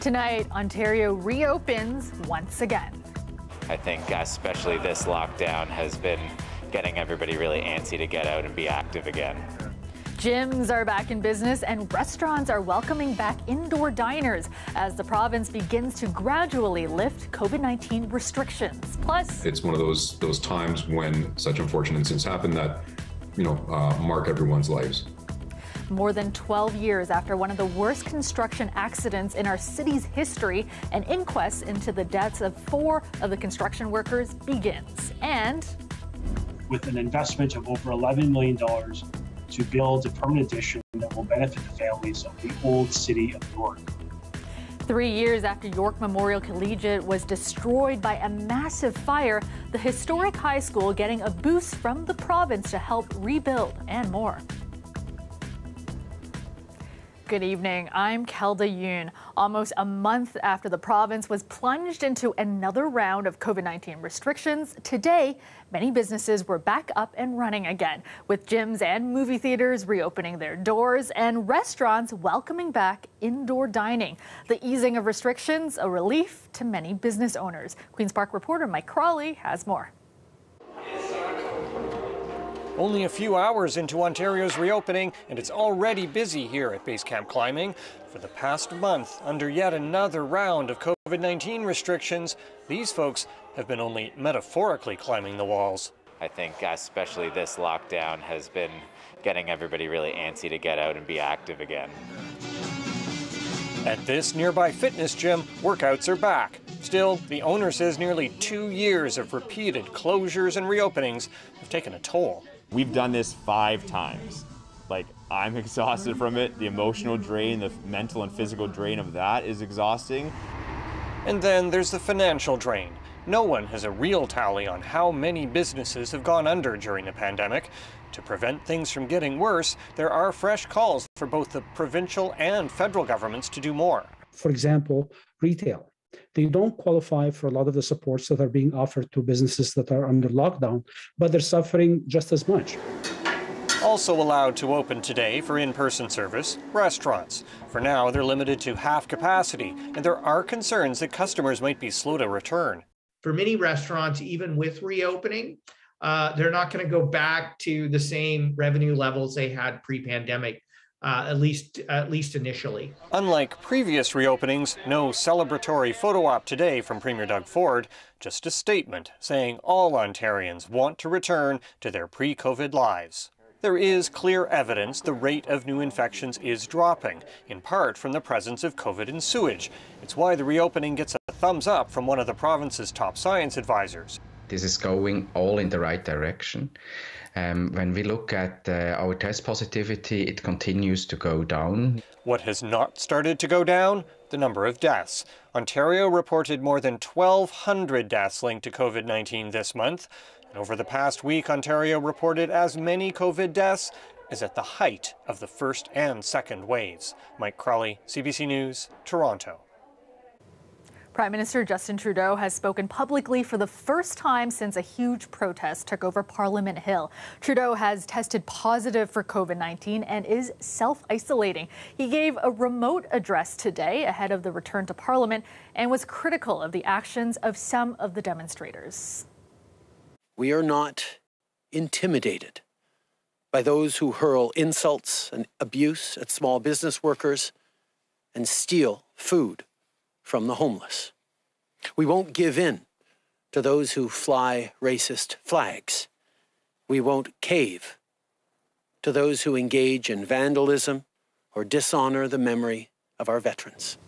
Tonight, Ontario reopens once again. I think especially this lockdown has been getting everybody really antsy to get out and be active again. Gyms are back in business and restaurants are welcoming back indoor diners as the province begins to gradually lift COVID-19 restrictions. Plus, it's one of those times when such unfortunate incidents happen that, mark everyone's lives. more than 12 years after one of the worst construction accidents in our city's history, an inquest into the deaths of 4 of the construction workers begins. And with an investment of over $11 million to build a permanent addition that will benefit the families of the old city of York. 3 years after York Memorial Collegiate was destroyed by a massive fire, the historic high school getting a boost from the province to help rebuild, and more. Good evening, I'm Kelda Yoon. Almost a month after the province was plunged into another round of COVID-19 restrictions, today, many businesses were back up and running again, with gyms and movie theaters reopening their doors and restaurants welcoming back indoor dining. The easing of restrictions, a relief to many business owners. Queen's Park reporter Mike Crawley has more. Only a few hours into Ontario's reopening, and it's already busy here at Base Camp Climbing. For the past month, under yet another round of COVID-19 restrictions, these folks have been only metaphorically climbing the walls. I think especially this lockdown has been getting everybody really antsy to get out and be active again. At this nearby fitness gym, workouts are back. Still, the owner says nearly 2 years of repeated closures and reopenings have taken a toll. We've done this 5 times. I'm exhausted from it. The emotional drain, the mental and physical drain of that is exhausting. And then there's the financial drain. No one has a real tally on how many businesses have gone under during the pandemic. To prevent things from getting worse, there are fresh calls for both the provincial and federal governments to do more. For example, retail. They don't qualify for a lot of the supports that are being offered to businesses that are under lockdown, but they're suffering just as much. Also allowed to open today for in-person service, restaurants. For now, they're limited to half capacity, and there are concerns that customers might be slow to return. For many restaurants, even with reopening, they're not going to go back to the same revenue levels they had pre-pandemic. At least initially. Unlike previous reopenings, no celebratory photo op today from Premier Doug Ford, just a statement saying all Ontarians want to return to their pre-COVID lives. There is clear evidence the rate of new infections is dropping, in part from the presence of COVID in sewage. It's why the reopening gets a thumbs up from one of the province's top science advisors. This is going all in the right direction. When we look at our test positivity, it continues to go down. What has not started to go down? The number of deaths. Ontario reported more than 1,200 deaths linked to COVID-19 this month. And over the past week, Ontario reported as many COVID deaths as at the height of the first and second waves. Mike Crawley, CBC News, Toronto. Prime Minister Justin Trudeau has spoken publicly for the first time since a huge protest took over Parliament Hill. Trudeau has tested positive for COVID-19 and is self-isolating. He gave a remote address today ahead of the return to Parliament and was critical of the actions of some of the demonstrators. We are not intimidated by those who hurl insults and abuse at small business workers and steal food from the homeless. We won't give in to those who fly racist flags. We won't cave to those who engage in vandalism or dishonor the memory of our veterans.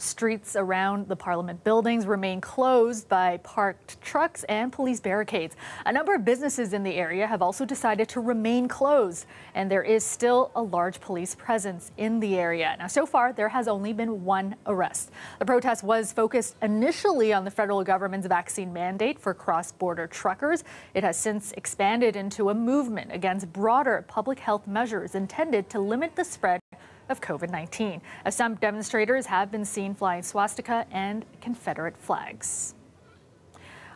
Streets around the Parliament buildings remain closed by parked trucks and police barricades. A number of businesses in the area have also decided to remain closed, and there is still a large police presence in the area. Now, so far, there has only been 1 arrest. The protest was focused initially on the federal government's vaccine mandate for cross-border truckers. It has since expanded into a movement against broader public health measures intended to limit the spread of COVID-19, as some demonstrators have been seen flying swastika and Confederate flags.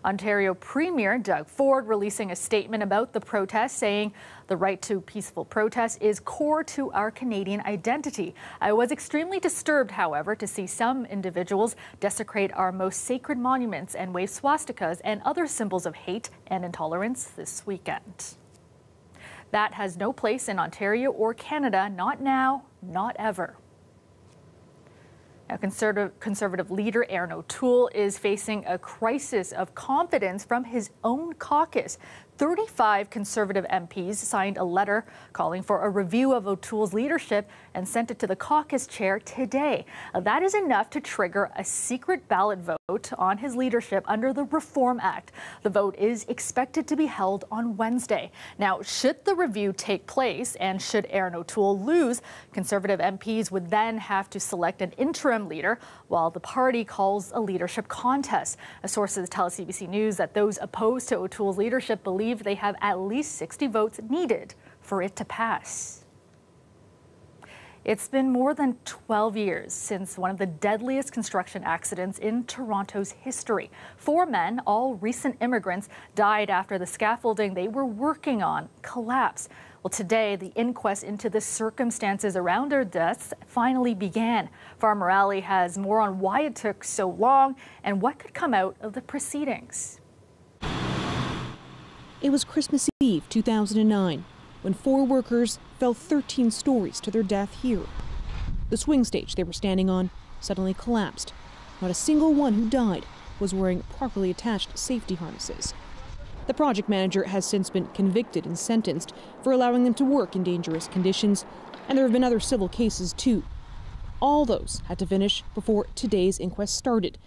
Ontario Premier Doug Ford releasing a statement about the protest, saying the right to peaceful protest is core to our Canadian identity. I was extremely disturbed, however, to see some individuals desecrate our most sacred monuments and wave swastikas and other symbols of hate and intolerance this weekend. That has no place in Ontario or Canada, not now, not ever. Now, Conservative leader Aaron O'Toole is facing a crisis of confidence from his own caucus. 35 Conservative MPs signed a letter calling for a review of O'Toole's leadership and sent it to the caucus chair today. That is enough to trigger a secret ballot vote on his leadership under the Reform Act. The vote is expected to be held on Wednesday. Now, should the review take place and should Aaron O'Toole lose, Conservative MPs would then have to select an interim leader while the party calls a leadership contest. Sources tell CBC News that those opposed to O'Toole's leadership believe they have at least 60 votes needed for it to pass. It's been more than 12 years since one of the deadliest construction accidents in Toronto's history. 4 men, all recent immigrants, died after the scaffolding they were working on collapsed. Well, today, the inquest into the circumstances around their deaths finally began. Farmer Ali has more on why it took so long and what could come out of the proceedings. It was Christmas Eve 2009 when 4 workers fell 13 stories to their death here. The swing stage they were standing on suddenly collapsed. Not a single one who died was wearing properly attached safety harnesses. The project manager has since been convicted and sentenced for allowing them to work in dangerous conditions, and there have been other civil cases too. All those had to finish before today's inquest started.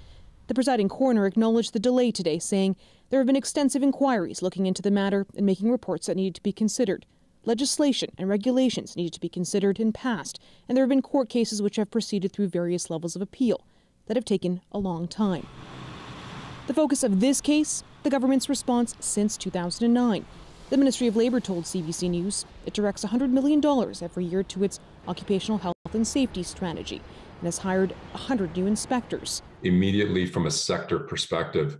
The presiding coroner acknowledged the delay today, saying there have been extensive inquiries looking into the matter and making reports that needed to be considered. Legislation and regulations needed to be considered and passed, and there have been court cases which have proceeded through various levels of appeal that have taken a long time. The focus of this case, the government's response since 2009. The Ministry of Labour told CBC News it directs $100 million every year to its occupational health and safety strategy and has hired 100 new inspectors. Immediately from a sector perspective,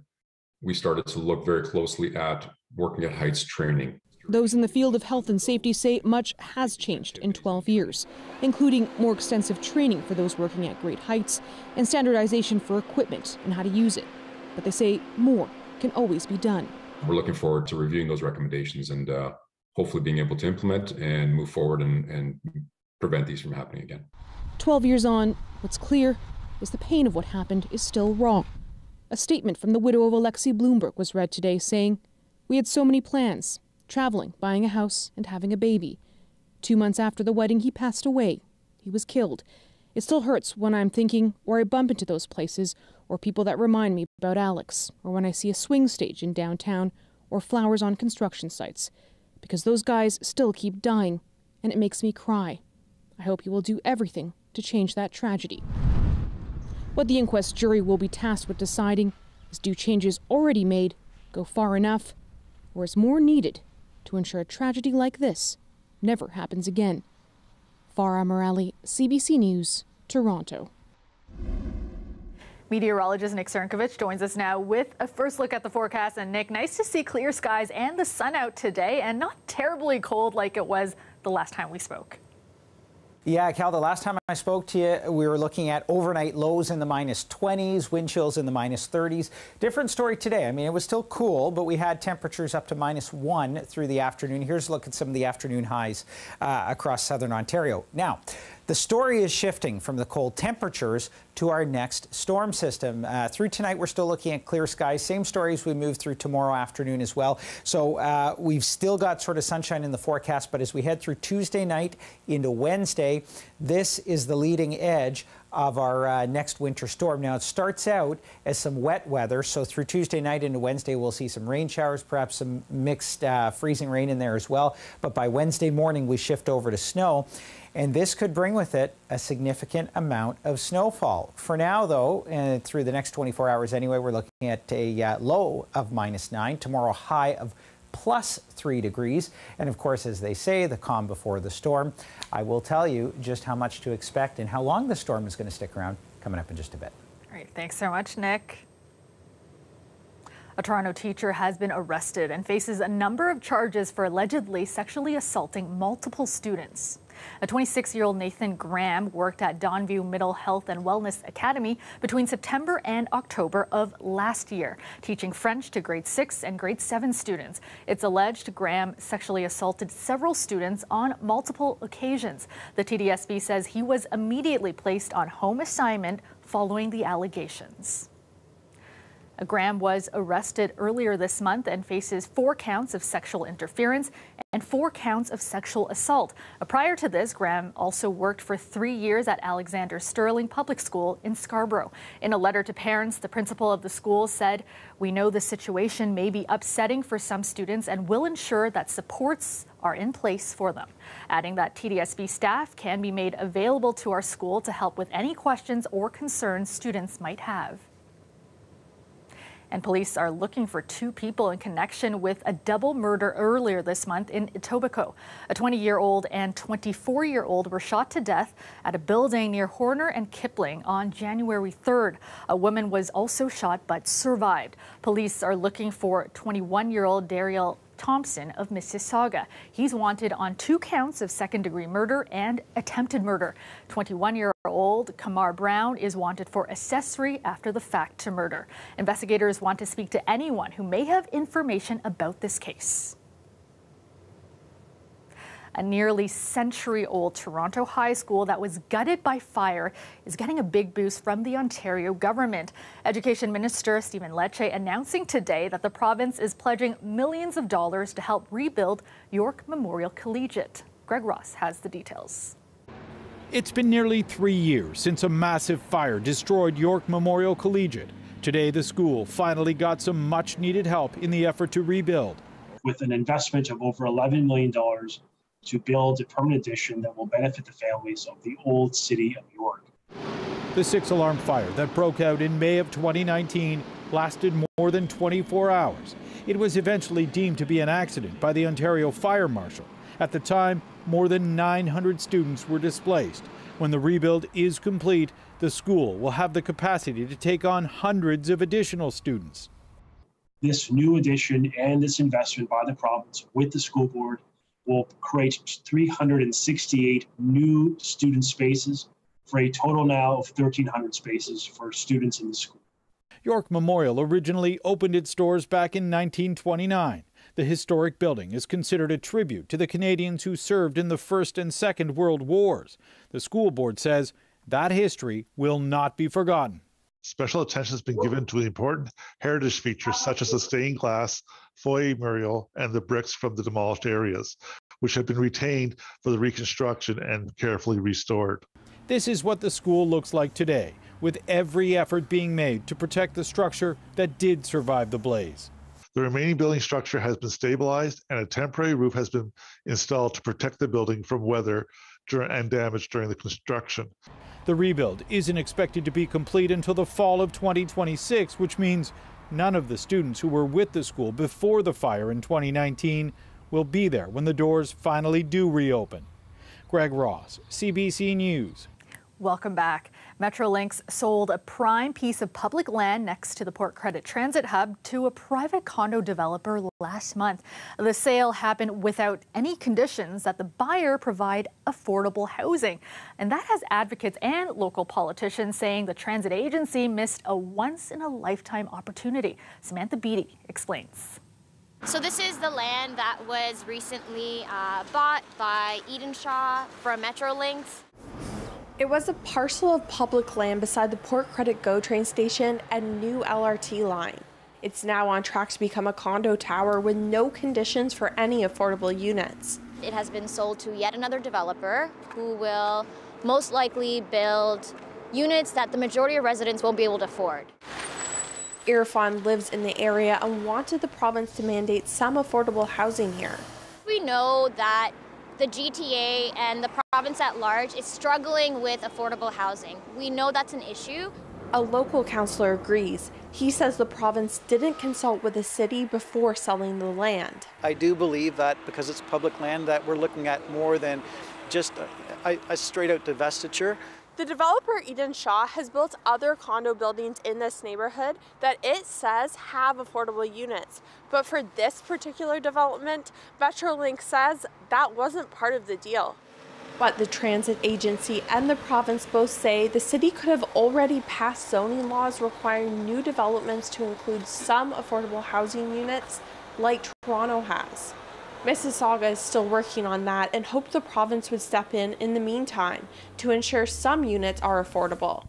we started to look very closely at working at heights training. Those in the field of health and safety say much has changed in 12 years, including more extensive training for those working at great heights and standardization for equipment and how to use it. But they say more can always be done. We're looking forward to reviewing those recommendations and hopefully being able to implement and move forward and prevent these from happening again. 12 years on, what's clear is the pain of what happened is still wrong. A statement from the widow of Alexei Bloomberg was read today saying, "We had so many plans, traveling, buying a house, and having a baby. 2 months after the wedding, he passed away. He was killed. It still hurts when I'm thinking or I bump into those places or people that remind me about Alex, or when I see a swing stage in downtown or flowers on construction sites, because those guys still keep dying, and it makes me cry. I hope you will do everything to change that tragedy." What the inquest jury will be tasked with deciding is, do changes already made go far enough, or is more needed to ensure a tragedy like this never happens again? Farah Morali, CBC News, Toronto. Meteorologist Nick Cernkovich joins us now with a first look at the forecast. And Nick, nice to see clear skies and the sun out today and not terribly cold like it was the last time we spoke. Yeah, Cal, the last time I spoke to you, we were looking at overnight lows in the -20s, wind chills in the -30s. Different story today. I mean, it was still cool, but we had temperatures up to -1 through the afternoon. Here's a look at some of the afternoon highs across southern Ontario. Now, the story is shifting from the cold temperatures to our next storm system. Through tonight, we're still looking at clear skies. Same story as we move through tomorrow afternoon as well. So we've still got sort of sunshine in the forecast, but as we head through Tuesday night into Wednesday, this is the leading edge of our next winter storm. Now, it starts out as some wet weather, so through Tuesday night into Wednesday, we'll see some rain showers, perhaps some mixed freezing rain in there as well. But by Wednesday morning, we shift over to snow. And this could bring with it a significant amount of snowfall. For now, though, through the next 24 hours anyway, we're looking at a low of -9. Tomorrow, high of +3 degrees. And of course, as they say, the calm before the storm. I will tell you just how much to expect and how long the storm is going to stick around coming up in just a bit. All right, thanks so much, Nick. A Toronto teacher has been arrested and faces a number of charges for allegedly sexually assaulting multiple students. A 26-year-old Nathan Graham worked at Donview Middle Health and Wellness Academy between September and October of last year, teaching French to grade 6 and grade 7 students. It's alleged Graham sexually assaulted several students on multiple occasions. The TDSB says he was immediately placed on home assignment following the allegations. Graham was arrested earlier this month and faces 4 counts of sexual interference and 4 counts of sexual assault. Prior to this, Graham also worked for 3 years at Alexander Sterling Public School in Scarborough. In a letter to parents, the principal of the school said, "We know the situation may be upsetting for some students and will ensure that supports are in place for them," adding that TDSB staff can be made available to our school to help with any questions or concerns students might have. And police are looking for 2 people in connection with a double murder earlier this month in Etobicoke. A 20-year-old and 24-year-old were shot to death at a building near Horner and Kipling on January 3rd. A woman was also shot but survived. Police are looking for 21-year-old Daryl Thompson of Mississauga. He's wanted on 2 counts of second-degree murder and attempted murder. 21-year-old Kamar Brown is wanted for accessory after the fact to murder. Investigators want to speak to anyone who may have information about this case. A nearly century-old Toronto high school that was gutted by fire is getting a big boost from the Ontario government. Education Minister Stephen Lecce announcing today that the province is pledging millions of dollars to help rebuild York Memorial Collegiate. Greg Ross has the details. It's been nearly 3 years since a massive fire destroyed York Memorial Collegiate. Today, the school finally got some much-needed help in the effort to rebuild. With an investment of over $11 million, to build a permanent addition that will benefit the families of the old city of York. The 6-alarm fire that broke out in May of 2019 lasted more than 24 hours. It was eventually deemed to be an accident by the Ontario Fire Marshal. At the time, more than 900 students were displaced. When the rebuild is complete, the school will have the capacity to take on hundreds of additional students. This new addition and this investment by the province with the school board will create 368 new student spaces for a total now of 1,300 spaces for students in the school. York Memorial originally opened its doors back in 1929. The historic building is considered a tribute to the Canadians who served in the First and Second World Wars. The school board says that history will not be forgotten. Special attention has been given to the important heritage features such as the stained glass, foyer mural, and the bricks from the demolished areas, which have been retained for the reconstruction and carefully restored. This is what the school looks like today, with every effort being made to protect the structure that did survive the blaze. The remaining building structure has been stabilized and a temporary roof has been installed to protect the building from weather and damage during the construction. The rebuild isn't expected to be complete until the fall of 2026, which means none of the students who were with the school before the fire in 2019 will be there when the doors finally do reopen. Greg Ross, CBC News. Welcome back. Metrolinx sold a prime piece of public land next to the Port Credit Transit Hub to a private condo developer last month. The sale happened without any conditions that the buyer provide affordable housing. And that has advocates and local politicians saying the transit agency missed a once-in-a-lifetime opportunity. Samantha Beattie explains. So this is the land that was recently bought by Eden Shaw from Metrolinx. It was a parcel of public land beside the Port Credit GO train station and new LRT line. It's now on track to become a condo tower with no conditions for any affordable units. It has been sold to yet another developer who will most likely build units that the majority of residents won't be able to afford. Irfan lives in the area and wanted the province to mandate some affordable housing here. We know that the GTA and the province at large is struggling with affordable housing. We know that's an issue. A local councillor agrees. He says the province didn't consult with the city before selling the land. I do believe that because it's public land that we're looking at more than just a straight out divestiture. The developer Eden Shaw has built other condo buildings in this neighborhood that it says have affordable units. But for this particular development, Metrolink says that wasn't part of the deal. But the transit agency and the province both say the city could have already passed zoning laws requiring new developments to include some affordable housing units like Toronto has. Mississauga is still working on that and hoped the province would step in the meantime to ensure some units are affordable.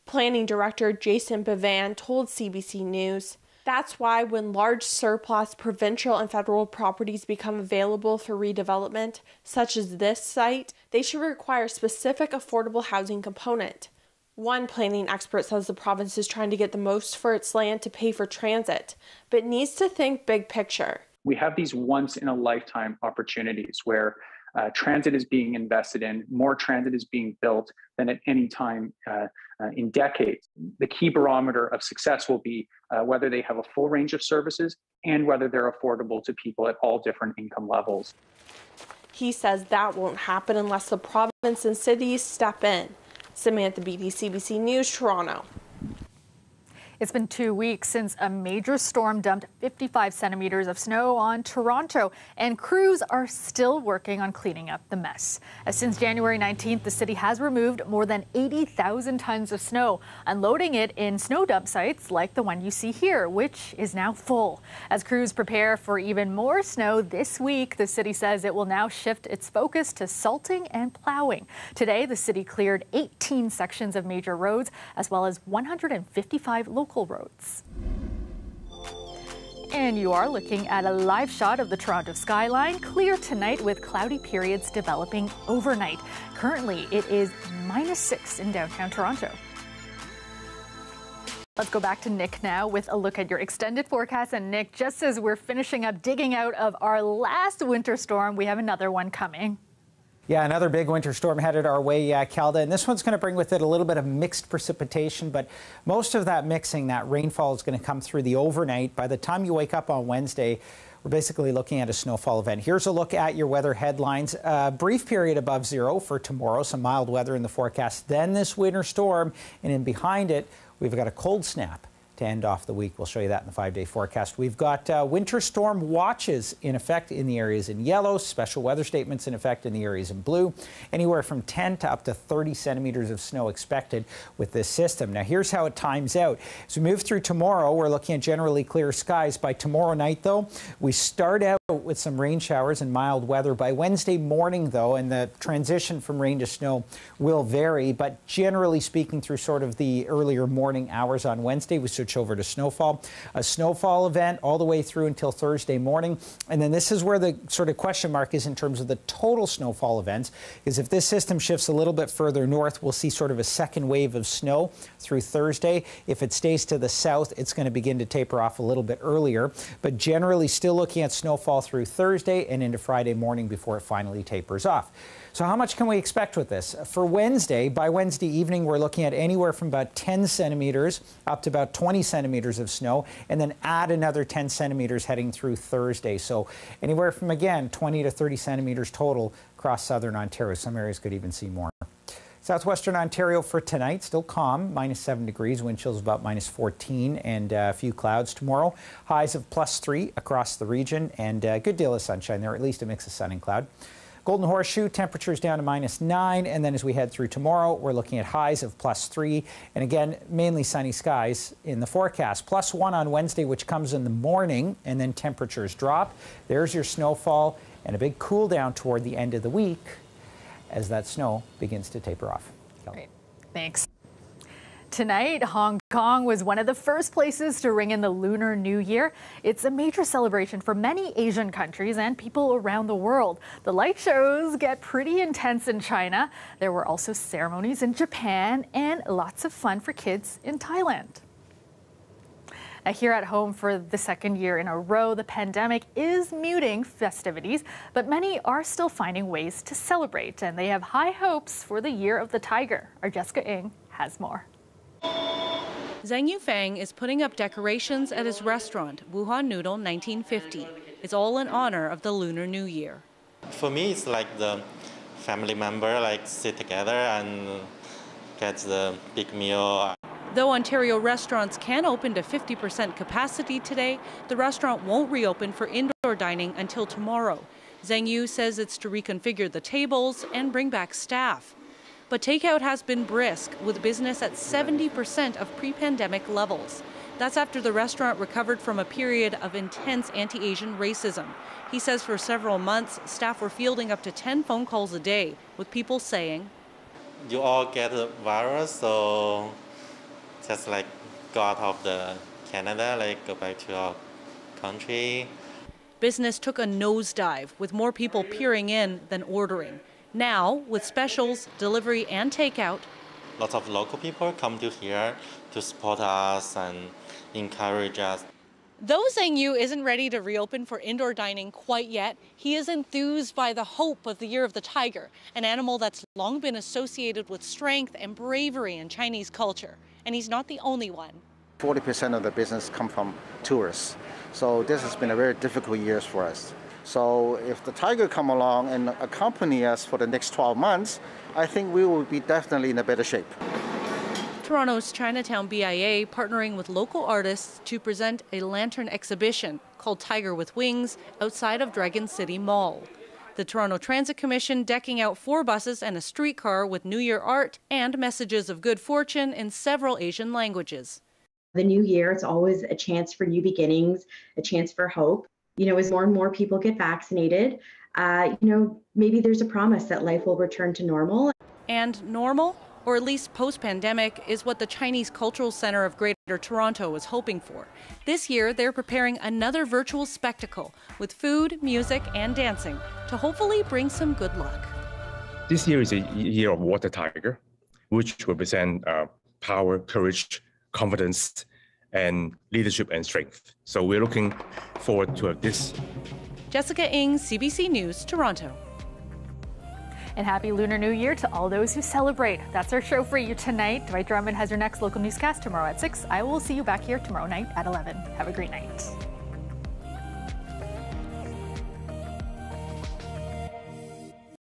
Planning Director Jason Bevan told CBC News, "That's why when large surplus provincial and federal properties become available for redevelopment, such as this site, they should require specific affordable housing component." One planning expert says the province is trying to get the most for its land to pay for transit, but needs to think big picture. We have these once-in-a-lifetime opportunities where transit is being invested in, more transit is being built than at any time in decades. The key barometer of success will be whether they have a full range of services and whether they're affordable to people at all different income levels. He says that won't happen unless the province and cities step in. Samantha Beatty, CBC News, Toronto. It's been 2 weeks since a major storm dumped 55 centimeters of snow on Toronto, and crews are still working on cleaning up the mess. Since January 19th, the city has removed more than 80,000 tons of snow, unloading it in snow dump sites like the one you see here, which is now full. As crews prepare for even more snow this week, the city says it will now shift its focus to salting and plowing. Today, the city cleared 18 sections of major roads, as well as 155 local roads. And you are looking at a live shot of the Toronto skyline, clear tonight with cloudy periods developing overnight. Currently, it is -6 in downtown Toronto. Let's go back to Nick now with a look at your extended forecast. And Nick, just as we're finishing up digging out of our last winter storm, we have another one coming. Yeah, another big winter storm headed our way, Kelda, and this one's going to bring with it a little bit of mixed precipitation, but most of that mixing, that rainfall, is going to come through the overnight. By the time you wake up on Wednesday, we're basically looking at a snowfall event. Here's a look at your weather headlines. A brief period above zero for tomorrow, some mild weather in the forecast, then this winter storm, and in behind it, we've got a cold snap to end off the week. We'll show you that in the 5-day forecast. We've got winter storm watches in effect in the areas in yellow, special weather statements in effect in the areas in blue. Anywhere from 10 to up to 30 centimeters of snow expected with this system. Now, here's how it times out. As we move through tomorrow, we're looking at generally clear skies. By tomorrow night, though, we start out with some rain showers and mild weather. By Wednesday morning, though, and the transition from rain to snow will vary, but generally speaking, through sort of the earlier morning hours on Wednesday, we switch over to snowfall. A snowfall event all the way through until Thursday morning. And then this is where the sort of question mark is in terms of the total snowfall events, because if this system shifts a little bit further north, we'll see sort of a second wave of snow through Thursday. If it stays to the south, it's going to begin to taper off a little bit earlier, but generally still looking at snowfall through Thursday and into Friday morning before it finally tapers off. So how much can we expect with this? For Wednesday, by Wednesday evening, we're looking at anywhere from about 10 centimeters up to about 20 centimeters of snow, and then add another 10 centimeters heading through Thursday. So anywhere from, again, 20 to 30 centimeters total across southern Ontario. Some areas could even see more. Southwestern Ontario for tonight, still calm, -7 degrees, wind chills about -14, and a few clouds tomorrow. Highs of +3 across the region, and a good deal of sunshine there, at least a mix of sun and cloud. Golden Horseshoe, temperatures down to -9, and then as we head through tomorrow, we're looking at highs of +3, and again, mainly sunny skies in the forecast. +1 on Wednesday, which comes in the morning, and then temperatures drop. There's your snowfall, and a big cool down toward the end of the week as that snow begins to taper off. Great. Thanks. Tonight, Hong Kong was one of the first places to ring in the Lunar New Year. It's a major celebration for many Asian countries and people around the world. The light shows get pretty intense in China. There were also ceremonies in Japan and lots of fun for kids in Thailand. Now, here at home for the second year in a row, the pandemic is muting festivities, but many are still finding ways to celebrate, and they have high hopes for the Year of the Tiger. Our Jessica Ng has more. Zhang Yufang is putting up decorations at his restaurant, Wuhan Noodle 1950. It's all in honor of the Lunar New Year. For me, it's like the family member, like sit together and get the big meal. Though Ontario restaurants can open to 50% capacity today, the restaurant won't reopen for indoor dining until tomorrow. Zhang Yu says it's to reconfigure the tables and bring back staff. But takeout has been brisk, with business at 70% of pre-pandemic levels. That's after the restaurant recovered from a period of intense anti-Asian racism. He says for several months, staff were fielding up to 10 phone calls a day, with people saying, "You all get the virus, so just like go out of the Canada, like go back to our country." Business took a nosedive, with more people peering in than ordering. Now, with specials, delivery and takeout, lots of local people come to here to support us and encourage us. Though Zhang Yu isn't ready to reopen for indoor dining quite yet, he is enthused by the hope of the Year of the Tiger, an animal that's long been associated with strength and bravery in Chinese culture. And he's not the only one. 40% of the business come from tourists. So this has been a very difficult year for us. So if the tiger come along and accompany us for the next 12 months, I think we will be definitely in a better shape. Toronto's Chinatown BIA partnering with local artists to present a lantern exhibition called Tiger with Wings outside of Dragon City Mall. The Toronto Transit Commission decking out 4 buses and a streetcar with New Year art and messages of good fortune in several Asian languages. The new year, it's always a chance for new beginnings, a chance for hope. You know, as more and more people get vaccinated, maybe there's a promise that life will return to normal. And normal, or at least post-pandemic, is what the Chinese Cultural Centre of Greater Toronto is hoping for. This year, they're preparing another virtual spectacle with food, music, and dancing to hopefully bring some good luck. This year is a year of Water Tiger, which represent power, courage, confidence, and leadership and strength. So we're looking forward to this. Jessica Ng, CBC News, Toronto. And happy Lunar New Year to all those who celebrate. That's our show for you tonight. Dwight Drummond has your next local newscast tomorrow at 6. I will see you back here tomorrow night at 11. Have a great night.